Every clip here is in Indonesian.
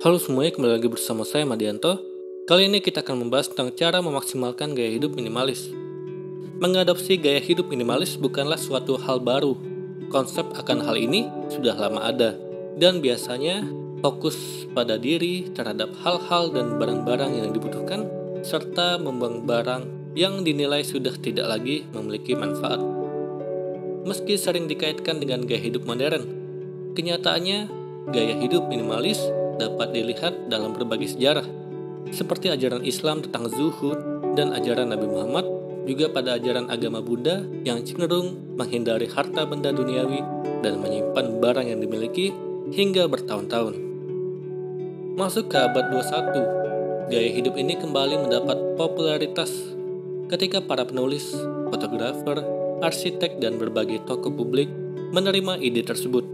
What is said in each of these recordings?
Halo semuanya, kembali lagi bersama saya Madianto. Kali ini kita akan membahas tentang cara memaksimalkan gaya hidup minimalis. Mengadopsi gaya hidup minimalis bukanlah suatu hal baru. Konsep akan hal ini sudah lama ada, dan biasanya fokus pada diri terhadap hal-hal dan barang-barang yang dibutuhkan, serta membuang barang yang dinilai sudah tidak lagi memiliki manfaat. Meski sering dikaitkan dengan gaya hidup modern, kenyataannya gaya hidup minimalis dapat dilihat dalam berbagai sejarah, seperti ajaran Islam tentang zuhud dan ajaran Nabi Muhammad, juga pada ajaran agama Buddha yang cenderung menghindari harta benda duniawi dan menyimpan barang yang dimiliki hingga bertahun-tahun. Masuk ke abad 21, gaya hidup ini kembali mendapat popularitas ketika para penulis, fotografer, arsitek, dan berbagai tokoh publik menerima ide tersebut.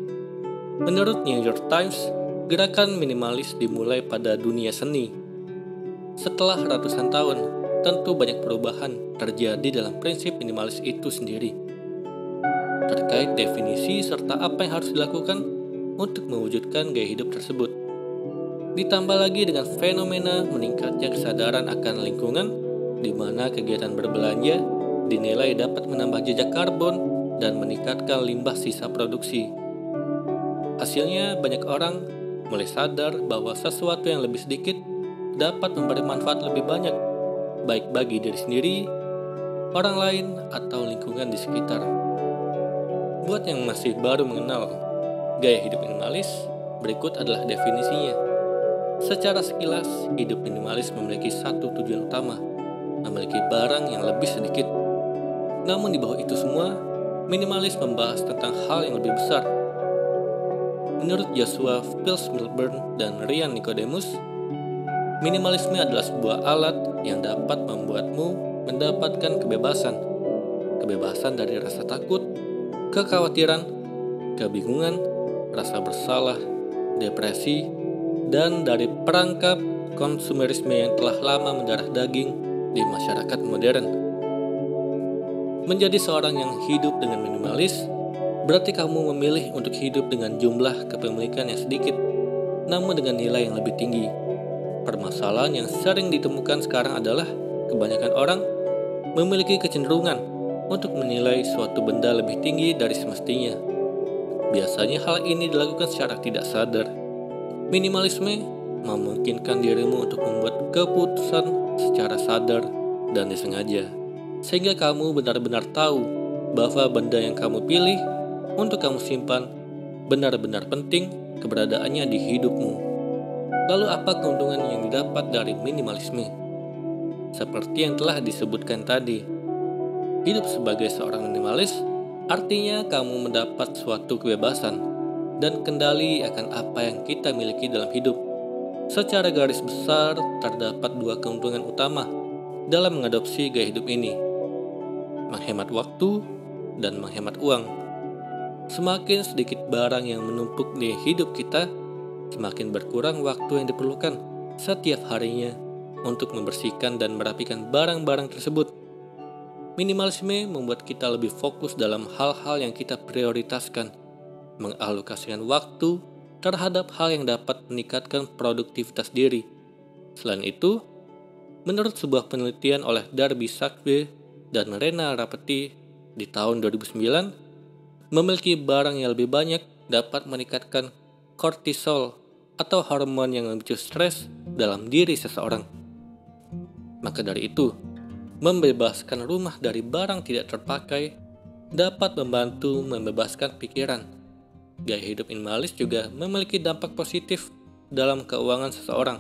Menurut New York Times, gerakan minimalis dimulai pada dunia seni. Setelah ratusan tahun, tentu banyak perubahan terjadi dalam prinsip minimalis itu sendiri. Terkait definisi serta apa yang harus dilakukan untuk mewujudkan gaya hidup tersebut. Ditambah lagi dengan fenomena meningkatnya kesadaran akan lingkungan, di mana kegiatan berbelanja dinilai dapat menambah jejak karbon dan meningkatkan limbah sisa produksi. Hasilnya, banyak orang mulai sadar bahwa sesuatu yang lebih sedikit dapat memberi manfaat lebih banyak, baik bagi diri sendiri, orang lain, atau lingkungan di sekitar. Buat yang masih baru mengenal gaya hidup minimalis, berikut adalah definisinya. Secara sekilas, hidup minimalis memiliki satu tujuan utama, memiliki barang yang lebih sedikit. Namun di bawah itu semua, minimalis membahas tentang hal yang lebih besar. Menurut Joshua Fields Millburn dan Ryan Nicodemus, minimalisme adalah sebuah alat yang dapat membuatmu mendapatkan kebebasan. Kebebasan dari rasa takut, kekhawatiran, kebingungan, rasa bersalah, depresi, dan dari perangkap konsumerisme yang telah lama mendarah daging di masyarakat modern. Menjadi seorang yang hidup dengan minimalis berarti kamu memilih untuk hidup dengan jumlah kepemilikan yang sedikit, namun dengan nilai yang lebih tinggi. Permasalahan yang sering ditemukan sekarang adalah kebanyakan orang memiliki kecenderungan untuk menilai suatu benda lebih tinggi dari semestinya. Biasanya hal ini dilakukan secara tidak sadar. Minimalisme memungkinkan dirimu untuk membuat keputusan secara sadar dan disengaja, sehingga kamu benar-benar tahu bahwa benda yang kamu pilih untuk kamu simpan benar-benar penting keberadaannya di hidupmu. Lalu apa keuntungan yang didapat dari minimalisme? Seperti yang telah disebutkan tadi, hidup sebagai seorang minimalis artinya kamu mendapat suatu kebebasan dan kendali akan apa yang kita miliki dalam hidup. Secara garis besar, terdapat dua keuntungan utama dalam mengadopsi gaya hidup ini: menghemat waktu dan menghemat uang. Semakin sedikit barang yang menumpuk di hidup kita, semakin berkurang waktu yang diperlukan setiap harinya untuk membersihkan dan merapikan barang-barang tersebut. Minimalisme membuat kita lebih fokus dalam hal-hal yang kita prioritaskan, mengalokasikan waktu terhadap hal yang dapat meningkatkan produktivitas diri. Selain itu, menurut sebuah penelitian oleh Darby Sackville dan Rena Rapeti di tahun 2009, memiliki barang yang lebih banyak dapat meningkatkan kortisol atau hormon yang memicu stres dalam diri seseorang. Maka dari itu, membebaskan rumah dari barang tidak terpakai dapat membantu membebaskan pikiran. Gaya hidup minimalis juga memiliki dampak positif dalam keuangan seseorang.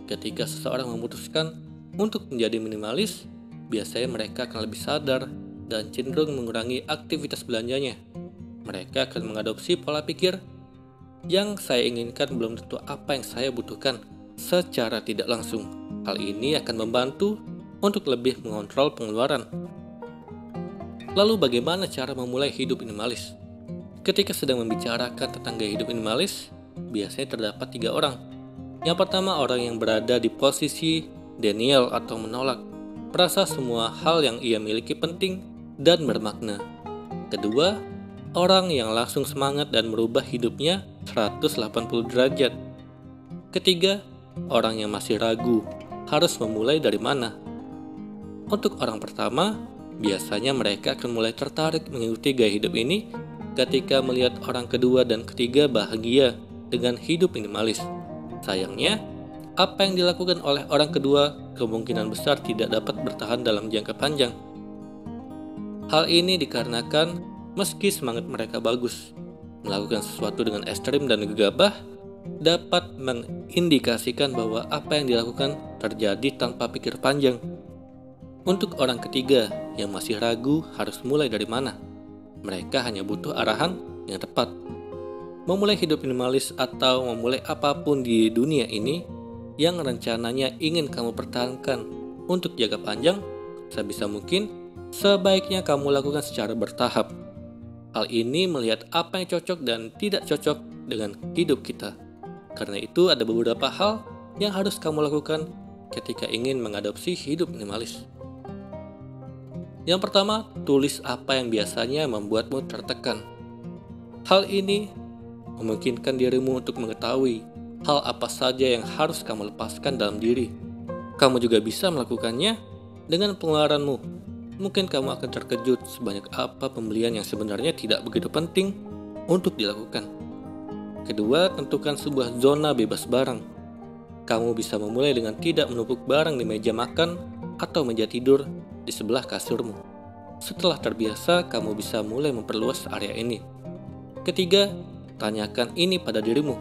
Ketika seseorang memutuskan untuk menjadi minimalis, biasanya mereka akan lebih sadar dan cenderung mengurangi aktivitas belanjanya. Mereka akan mengadopsi pola pikir, yang saya inginkan belum tentu apa yang saya butuhkan secara tidak langsung. Hal ini akan membantu untuk lebih mengontrol pengeluaran. Lalu bagaimana cara memulai hidup minimalis? Ketika sedang membicarakan tentang gaya hidup minimalis, biasanya terdapat 3 orang. Yang pertama, orang yang berada di posisi denial atau menolak, merasa semua hal yang ia miliki penting dan bermakna. Kedua, orang yang langsung semangat dan merubah hidupnya 180 derajat. Ketiga, orang yang masih ragu harus memulai dari mana? Untuk orang pertama, biasanya mereka akan mulai tertarik mengikuti gaya hidup ini ketika melihat orang kedua dan ketiga bahagia dengan hidup minimalis. Sayangnya, apa yang dilakukan oleh orang kedua kemungkinan besar tidak dapat bertahan dalam jangka panjang. Hal ini dikarenakan meski semangat mereka bagus, melakukan sesuatu dengan ekstrim dan gegabah dapat mengindikasikan bahwa apa yang dilakukan terjadi tanpa pikir panjang. Untuk orang ketiga yang masih ragu harus mulai dari mana, mereka hanya butuh arahan yang tepat. Memulai hidup minimalis atau memulai apapun di dunia ini yang rencananya ingin kamu pertahankan untuk jangka panjang, sebisa mungkin sebaiknya kamu lakukan secara bertahap. Hal ini melihat apa yang cocok dan tidak cocok dengan hidup kita. Karena itu ada beberapa hal yang harus kamu lakukan ketika ingin mengadopsi hidup minimalis. Yang pertama, tulis apa yang biasanya membuatmu tertekan. Hal ini memungkinkan dirimu untuk mengetahui hal apa saja yang harus kamu lepaskan dalam diri. Kamu juga bisa melakukannya dengan pengeluaranmu. Mungkin kamu akan terkejut sebanyak apa pembelian yang sebenarnya tidak begitu penting untuk dilakukan. Kedua, tentukan sebuah zona bebas barang. Kamu bisa memulai dengan tidak menumpuk barang di meja makan atau meja tidur di sebelah kasurmu. Setelah terbiasa, kamu bisa mulai memperluas area ini. Ketiga, tanyakan ini pada dirimu.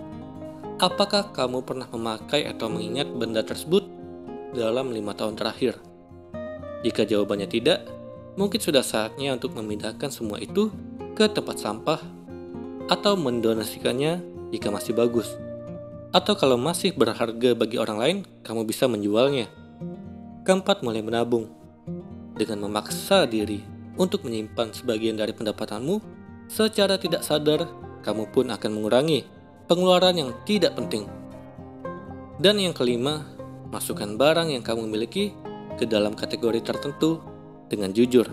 Apakah kamu pernah memakai atau mengingat benda tersebut dalam 5 tahun terakhir? Jika jawabannya tidak, mungkin sudah saatnya untuk memindahkan semua itu ke tempat sampah atau mendonasikannya jika masih bagus. Atau kalau masih berharga bagi orang lain, kamu bisa menjualnya. Keempat, mulai menabung. Dengan memaksa diri untuk menyimpan sebagian dari pendapatanmu, secara tidak sadar, kamu pun akan mengurangi pengeluaran yang tidak penting. Dan yang kelima, masukkan barang yang kamu miliki ke dalam kategori tertentu dengan jujur.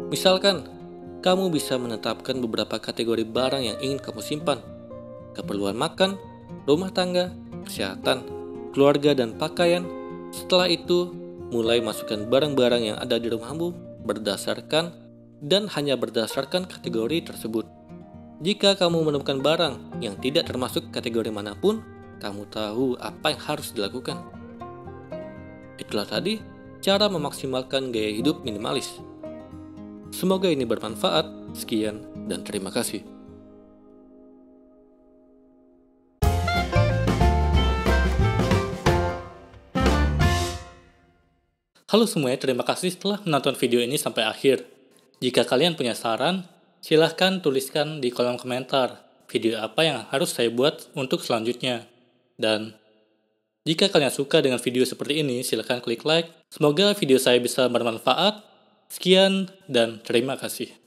Misalkan, kamu bisa menetapkan beberapa kategori barang yang ingin kamu simpan. Keperluan makan, rumah tangga, kesehatan, keluarga, dan pakaian. Setelah itu, mulai masukkan barang-barang yang ada di rumahmu berdasarkan dan hanya berdasarkan kategori tersebut. Jika kamu menemukan barang yang tidak termasuk kategori manapun, kamu tahu apa yang harus dilakukan. Itulah tadi cara memaksimalkan gaya hidup minimalis. Semoga ini bermanfaat. Sekian dan terima kasih. Halo semuanya, terima kasih telah menonton video ini sampai akhir. Jika kalian punya saran, silahkan tuliskan di kolom komentar video apa yang harus saya buat untuk selanjutnya. Dan jika kalian suka dengan video seperti ini, silahkan klik like. Semoga video saya bisa bermanfaat. Sekian dan terima kasih.